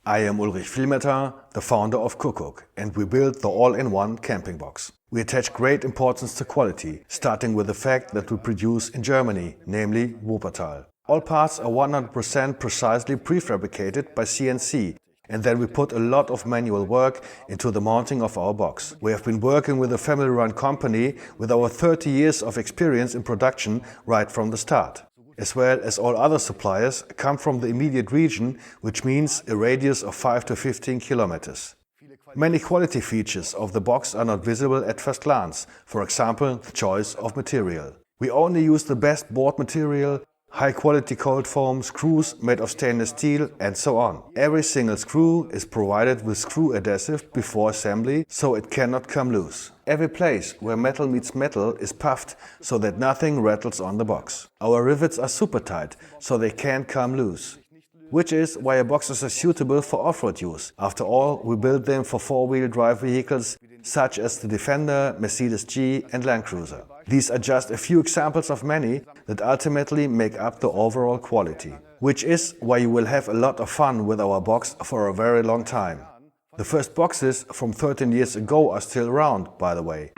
I am Ulrich Vielmetter, the founder of QUQUQ, and we built the all-in-one camping box. We attach great importance to quality, starting with the fact that we produce in Germany, namely Wuppertal. All parts are 100% precisely prefabricated by CNC, and then we put a lot of manual work into the mounting of our box. We have been working with a family-run company with our 30 years of experience in production right from the start. As well as all other suppliers come from the immediate region, which means a radius of 5 to 15 kilometers. Many quality features of the box are not visible at first glance, for example, the choice of material. We only use the best board material, high-quality cold foam, screws made of stainless steel, and so on. Every single screw is provided with screw adhesive before assembly, so it cannot come loose. Every place where metal meets metal is puffed so that nothing rattles on the box. Our rivets are super tight, so they can't come loose. Which is why our boxes are suitable for off-road use. After all, we build them for four-wheel drive vehicles such as the Defender, Mercedes-G and Land Cruiser. These are just a few examples of many that ultimately make up the overall quality. Which is why you will have a lot of fun with our box for a very long time. The first boxes from 13 years ago are still around, by the way.